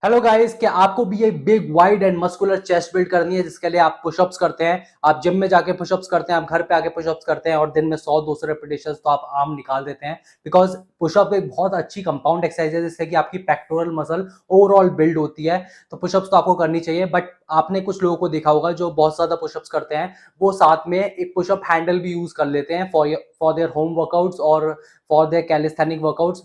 Hello guys, क्या आपको भी एक big wide and muscular chest build करनी है जिसके लिए आप पुशअप्स करते हैं। आप जिम में जाके पुशअप्स करते हैं, आप घर पे आके पुशअप्स करते हैं और दिन में 100-200 रेपिटेशंस तो आप आम निकाल देते हैं। बिकॉज पुशअप एक बहुत अच्छी कंपाउंड एक्सरसाइज है जिससे कि आपकी पेक्टोरल मसल ओवरऑल बिल्ड होती है। तो पुशअप्स तो आपको करनी चाहिए, बट आपने कुछ लोगों को देखा होगा जो बहुत ज्यादा पुशअप्स करते हैं, वो साथ में एक पुशअप हैंडल भी यूज कर लेते हैं फॉर देयर होम वर्कआउट्स और for their calisthenic workouts.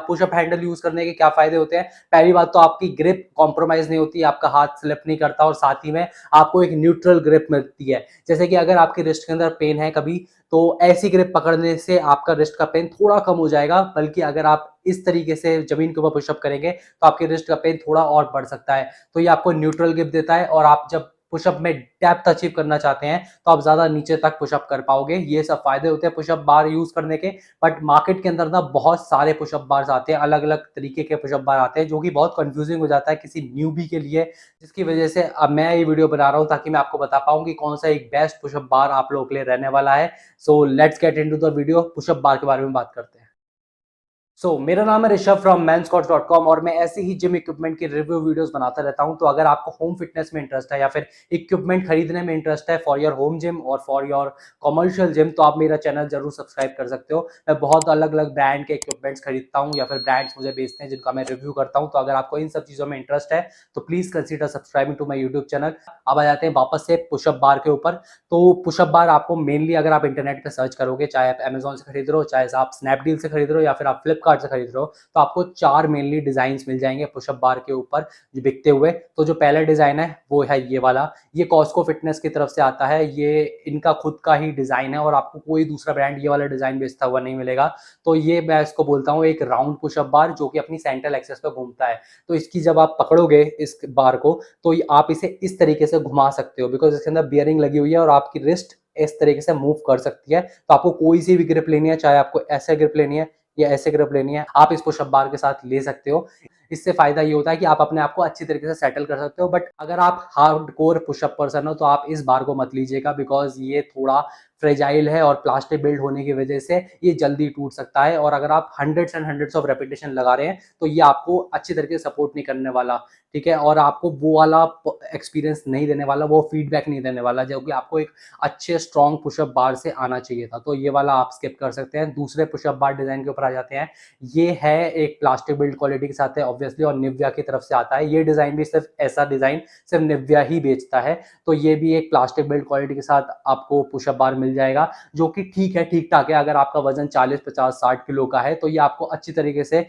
Push up handle use करने के क्या फायदे होते हैं? पहली बात तो आपकी ग्रिप कॉम्प्रोमाइज नहीं होती, आपका हाथ स्लिप नहीं करता और साथ ही में आपको एक न्यूट्रल ग्रिप मिलती है। जैसे कि अगर आपकी रिस्ट के अंदर पेन है कभी, तो ऐसी ग्रिप पकड़ने से आपका रिस्ट का पेन थोड़ा कम हो जाएगा। बल्कि अगर आप इस तरीके से जमीन के ऊपर पुशअप करेंगे तो आपके रिस्ट का पेन थोड़ा और बढ़ सकता है। तो ये आपको न्यूट्रल ग्रिप देता है और आप जब पुशअप में डेप्थ अचीव करना चाहते हैं तो आप ज्यादा नीचे तक पुशअप कर पाओगे। ये सब फायदे होते हैं पुशअप बार यूज करने के। बट मार्केट के अंदर ना बहुत सारे पुशअप बार्स आते हैं, अलग अलग तरीके के पुशअप बार आते हैं, जो कि बहुत कंफ्यूजिंग हो जाता है किसी न्यूबी के लिए। जिसकी वजह से अब मैं ये वीडियो बना रहा हूँ ताकि मैं आपको बता पाऊँ कि कौन सा एक बेस्ट पुशअप बार आप लोगों के लिए रहने वाला है। So let's get into the video. Pushup bar के बारे में बात करते हैं। मेरा नाम है ऋषभ फ्रॉम manscots.com और मैं ऐसे ही जिम इक्विपमेंट की रिव्यू वीडियोस बनाता रहता हूं। तो अगर आपको होम फिटनेस में इंटरेस्ट है या फिर इक्विपमेंट खरीदने में इंटरेस्ट है फॉर योर होम जिम और फॉर योर कमर्शियल जिम, तो आप मेरा चैनल जरूर सब्सक्राइब कर सकते हो। मैं बहुत अलग अलग ब्रांड के इक्विपमेंट्स खरीदता हूँ या फिर ब्रांड्स मुझे बेचते हैं जिनका मैं रिव्यू करता हूँ। तो अगर आपको इन सब चीज़ों में इंटरेस्ट है तो please consider subscribing to my YouTube channel. अब आ जाते हैं वापस से पुशअप बार के ऊपर। तो पुशअप बार आपको मेनली अगर आप इंटरनेट पे सर्च करोगे, चाहे आप अमेजोन से खरीद रहे हो, चाहे आप स्नैपडील से खरीद रहे हो या फिर आप फ्लिपकार्ट से खरीद रहे हो, तो आपको चार मेनली डिजाइन मिल जाएंगे पुशअप बार के ऊपर जो बिकते हुए। तो जो पहला डिजाइन है वो है ये वाला। ये कॉस्को फिटनेस की तरफ से आता है। ये इनका खुद का ही डिजाइन है और आपको कोई दूसरा ब्रांड ये वाला डिजाइन बेचता हुआ नहीं मिलेगा। तो ये मैं इसको बोलता हूँ एक राउंड पुशअप बार जो कि अपनी सेंट्रल एक्सेस पे घूमता है। तो इसकी जब आप पकड़ोगे इस बार को, तो आप इसे इस तरीके से घुमा सकते हो बिकॉज इसके अंदर बियरिंग लगी हुई है और आपकी रिस्ट इस तरीके से मूव कर सकती है। तो आपको कोई सी भी ग्रिप लेनी है, चाहे आपको ऐसे ग्रिप लेनी है या ऐसे ग्रिप लेनी है, आप इस पुशअप बार के साथ ले सकते हो। इससे फायदा ये होता है कि आप अपने आप को अच्छी तरीके से सेटल कर सकते हो। बट अगर आप हार्ड कोर पुशअप पर्सन हो तो आप इस बार को मत लीजिएगा बिकॉज ये थोड़ा फ्रेजाइल है और प्लास्टिक बिल्ड होने की वजह से ये जल्दी टूट सकता है। और अगर आप hundreds and hundreds of repetition लगा रहे हैं तो ये आपको अच्छी तरीके से सपोर्ट नहीं करने वाला। ठीक है, और आपको वो वाला एक्सपीरियंस नहीं देने वाला, वो फीडबैक नहीं देने वाला जो कि आपको एक अच्छे स्ट्रॉन्ग पुशअप बार से आना चाहिए था। तो ये वाला आप स्किप कर सकते हैं। दूसरे पुशअप बार डिजाइन के ऊपर आ जाते हैं। ये है एक प्लास्टिक बिल्ड क्वालिटी के साथ है ऑब्वियसली और निव्या की तरफ से आता है। ये डिजाइन भी सिर्फ ऐसा डिजाइन सिर्फ निव्या ही बेचता है। तो ये भी एक प्लास्टिक बिल्ड क्वालिटी के साथ आपको पुशअप बार मिल जाएगा जो कि ठीक है, ठीक ठाक है। अगर आपका वजन 40, 50, 60 किलो का है तो ये आपको अच्छी तरीके से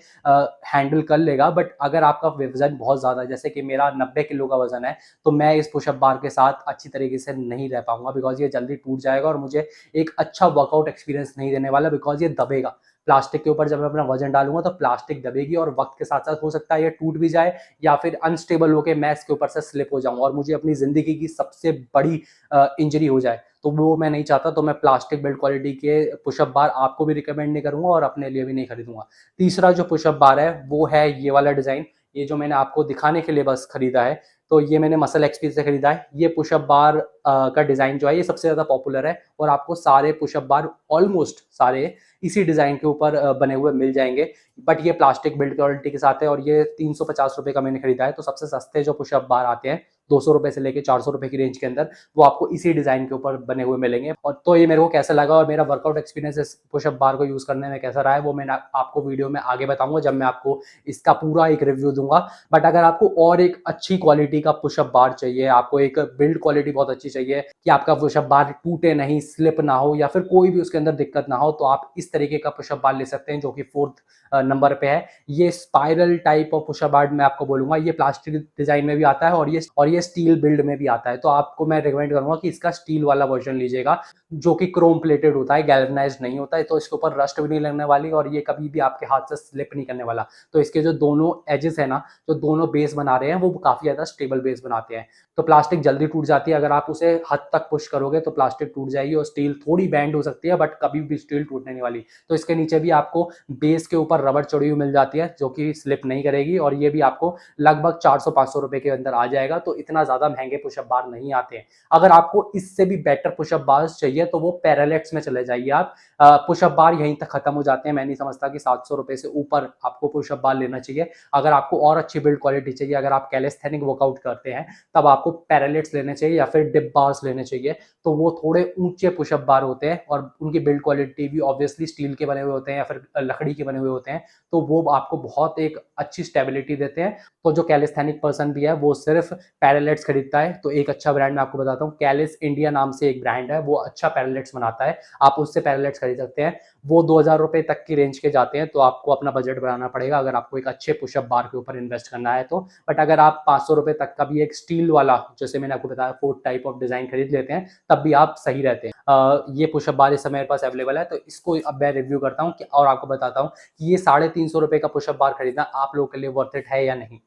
हैंडल कर लेगा। बट अगर आपका वजन बहुत ज्यादा है, जैसे कि मेरा 90 किलो का वजन है, तो मैं इस पुशअप बार के साथ अच्छी तरीके से नहीं रह पाऊंगा बिकॉज ये जल्दी टूट जाएगा और मुझे एक अच्छा वर्कआउट एक्सपीरियंस नहीं देने वाला बिकॉज ये दबेगा। प्लास्टिक के ऊपर जब मैं अपना वजन डालूंगा तो प्लास्टिक दबेगी और वक्त के साथ साथ हो सकता है ये टूट भी जाए या फिर अनस्टेबल होकर मैं इसके ऊपर से स्लिप हो जाऊं और मुझे अपनी जिंदगी की सबसे बड़ी इंजरी हो जाए। तो वो मैं नहीं चाहता। तो मैं प्लास्टिक बिल्ड क्वालिटी के पुशअप बार आपको भी रिकमेंड नहीं करूंगा और अपने लिए भी नहीं खरीदूंगा। तीसरा जो पुशअप बार है वो है ये वाला डिजाइन। ये जो मैंने आपको दिखाने के लिए बस खरीदा है, तो ये मैंने मसल एक्सपी से खरीदा है। ये पुशअप बार का डिजाइन जो है ये सबसे ज्यादा पॉपुलर है और आपको सारे पुशअप बार ऑलमोस्ट सारे इसी डिजाइन के ऊपर बने हुए मिल जाएंगे। बट ये प्लास्टिक बिल्ड क्वालिटी के साथ है और ये 350 रुपए का मैंने खरीदा है। तो सबसे सस्ते जो पुशअप बार आते हैं 200 रुपए से लेके 400 रुपए की रेंज के अंदर, वो आपको इसी डिजाइन के ऊपर बने हुए मिलेंगे। और तो ये मेरे को कैसा लगा और मेरा वर्कआउट एक्सपीरियंस इस पुशअप बार को यूज करने में कैसा रहा है वो मैं आपको वीडियो में आगे बताऊंगा जब मैं आपको इसका पूरा एक रिव्यू दूंगा। बट अगर आपको और एक अच्छी क्वालिटी का पुशअप बार चाहिए, आपको एक बिल्ड क्वालिटी बहुत अच्छी चाहिए कि आपका पुशअप बार टूटे नहीं, स्लिप ना हो या फिर कोई भी उसके अंदर दिक्कत ना हो, तो आप इस तरीके का पुशअप बार ले सकते हैं जो कि 4th नंबर पे है। ये स्पाइरल टाइप ऑफ पुशअप बार मैं आपको बोलूंगा। ये प्लास्टिक डिजाइन में भी आता है और ये स्टील बिल्ड में भी आता है। तो आपको मैं रिकमेंड करूंगा कि इसका स्टील वाला वर्जन लीजिएगा जो कि क्रोम प्लेटेड होता है, गैल्वेनाइज्ड नहीं होता है। तो इसके ऊपर रस्ट भी नहीं लगने वाली और ये कभी भी आपके हाथ से स्लिप नहीं करने वाला। तो इसके जो दोनों एजेस है ना, जो दोनों बेस बना रहे हैं वो काफी ज्यादा स्टेबल बेस बनाते हैं। तो प्लास्टिक जल्दी टूट जाती है। अगर आप उसे हद तक पुश करोगे तो प्लास्टिक टूट जाएगी और स्टील थोड़ी बैंड हो सकती है, बट कभी भी स्टील टूटने नहीं वाली। तो इसके नीचे भी आपको बेस के ऊपर रबड़ चढ़ी हुई मिल जाती है जो कि स्लिप नहीं करेगी, और ये भी आपको लगभग 400-500 रुपए के अंदर आ जाएगा। तो इतना ज्यादा महंगे पुशअप बार नहीं आते हैं। अगर आपको इससे भी बेटर पुशअप बार चाहिए तो वो पैरालेक्स में चले जाइए आप। पुशअप बार यहीं तक खत्म हो जाते हैं। मैं नहीं समझता कि 700 रुपए से ऊपर आपको पुशअप बार लेना चाहिए। अगर आपको और अच्छी बिल्ड क्वालिटी चाहिए, अगर आप कैलिस्थेनिक वर्कआउट करते हैं, तब आपको पैरालेट्स लेने चाहिए या फिर डिप बार्स लेने चाहिए। तो वो थोड़े ऊंचे पुशअप बार होते हैं और उनकी बिल्ड क्वालिटी भी ऑब्वियसली स्टील के बने हुए होते हैं या फिर लकड़ी के बने हुए होते हैं। तो वो आपको बहुत एक अच्छी स्टेबिलिटी देते हैं। तो जो कैलिस्थेनिक पर्सन भी है वो सिर्फ पैरालेट्स खरीदता है। तो एक अच्छा ब्रांड मैं आपको बताता हूँ, कैलिस इंडिया नाम से एक ब्रांड है, वो अच्छा पैरालेट्स बनाता है। आप उससे पैरालेट्स खरीद सकते हैं। वो 2000 रुपए तक की रेंज के जाते हैं। तो आपको अपना बजट बनाना पड़ेगा अगर आपको एक अच्छे पुशअप बार के ऊपर इन्वेस्ट करना है तो। बट अगर आप 500 रुपए तक का भी एक स्टील वाला, जैसे मैंने आपको बताया, 4 टाइप ऑफ डिजाइन खरीद लेते हैं, तब भी आप सही रहते हैं। ये पुशअप बार इस समय मेरे पास अवेलेबल है। तो इसको अब मैं रिव्यू करता हूँ और आपको बताता हूँ कि ये 350 रुपए का पुशअप बार खरीदना आप लोगों के लिए वर्थ इट है या नहीं।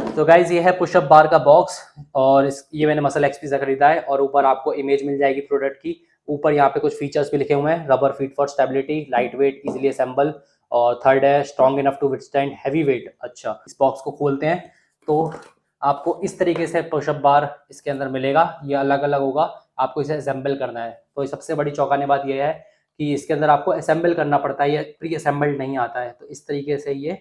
तो गाइज ये है पुशअप बार का बॉक्स, और ये मैंने मसल एक्सपी से खरीदा है। और ऊपर आपको इमेज मिल जाएगी प्रोडक्ट की। ऊपर यहाँ पे कुछ फीचर्स भी लिखे हुए हैं, rubber feet for stability, light weight, easily assemble, और थर्ड है strong enough to withstand heavy weight. अच्छा, इस बॉक्स को खोलते हैं तो आपको इस तरीके से पुशअप बार इसके अंदर मिलेगा। ये अलग अलग होगा, आपको इसे असेंबल करना है। तो सबसे बड़ी चौंकाने बात यह है कि इसके अंदर आपको असेंबल करना पड़ता है, ये प्री असेंबल्ड नहीं आता है। तो इस तरीके से ये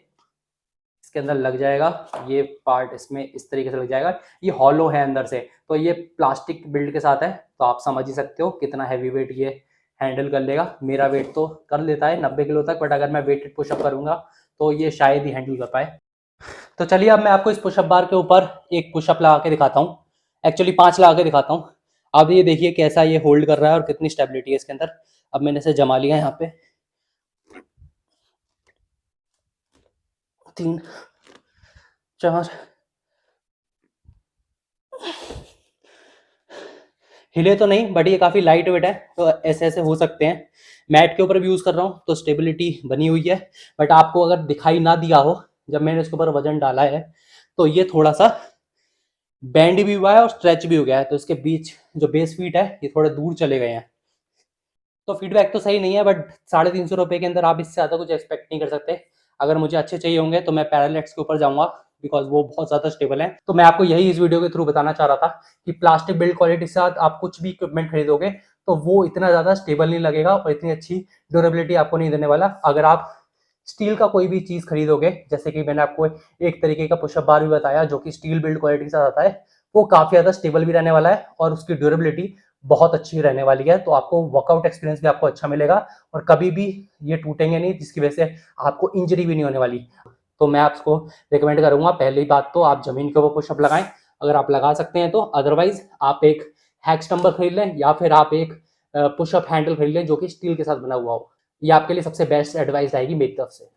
इसके अंदर लग जाएगा, ये पार्ट इसमें इस तरीके से लग जाएगा। ये हॉलो है अंदर से, तो ये प्लास्टिक बिल्ड के साथ है। तो आप समझ ही सकते हो कितना हैवी वेट ये हैंडल कर लेगा। मेरा वेट तो कर लेता है 90 किलो तक, बट अगर मैं वेटेड पुशअप करूंगा तो ये शायद ही हैंडल कर पाए। तो चलिए अब मैं आपको इस पुशअप बार के ऊपर एक पुशअप लगा के दिखाता हूँ। एक्चुअली 5 लगा के दिखाता हूँ। अब ये देखिए कैसा ये होल्ड कर रहा है और कितनी स्टेबिलिटी है इसके अंदर। अब मैंने इसे जमा लिया यहाँ पे, 3 4, हिले तो नहीं, बट ये काफ़ी लाइट वेट है। तो ऐसे ऐसे हो सकते हैं। मैट के ऊपर भी यूज़ कर रहा हूँ तो स्टेबिलिटी बनी हुई है। बट आपको अगर दिखाई ना दिया हो, जब मैंने इसके ऊपर वजन डाला है तो ये थोड़ा सा बैंड भी हुआ है और स्ट्रेच भी हो गया है। तो इसके बीच जो बेस फीट है ये थोड़े दूर चले गए हैं। तो फीडबैक तो सही नहीं है, बट 350 रुपये के अंदर आप इससे ज़्यादा कुछ एक्सपेक्ट नहीं कर सकते। अगर मुझे अच्छे चाहिए होंगे तो मैं पैरालेक्स के ऊपर जाऊंगा, बिकॉज वो बहुत ज़्यादा स्टेबल है। तो मैं आपको यही इस वीडियो के थ्रू बताना चाह रहा था कि प्लास्टिक बिल्ड क्वालिटी के साथ आप कुछ भी इक्विपमेंट खरीदोगे तो वो इतना ज़्यादा स्टेबल नहीं लगेगा और इतनी अच्छी ड्यूरेबिलिटी आपको नहीं देने वाला। अगर आप स्टील का कोई भी चीज़ खरीदोगे, जैसे कि मैंने आपको एक तरीके का पुशअप बार भी बताया जो कि स्टील बिल्ड क्वालिटी के साथ आता है, वो काफ़ी ज़्यादा स्टेबल भी रहने वाला है और उसकी ड्यूरेबिलिटी बहुत अच्छी रहने वाली है। तो आपको वर्कआउट एक्सपीरियंस भी आपको अच्छा मिलेगा और कभी भी ये टूटेंगे नहीं, जिसकी वजह से आपको इंजरी भी नहीं होने वाली। तो मैं आपको रिकमेंड करूंगा, पहली बात तो आप जमीन के ऊपर पुशअप लगाएं अगर आप लगा सकते हैं तो। अदरवाइज आप एक हैक्स डंबल खरीद लें या फिर आप एक पुशअप हैंडल खरीद लें जो कि स्टील के साथ बना हुआ हो। ये आपके लिए सबसे बेस्ट एडवाइस रहेगी मेरी तरफ से।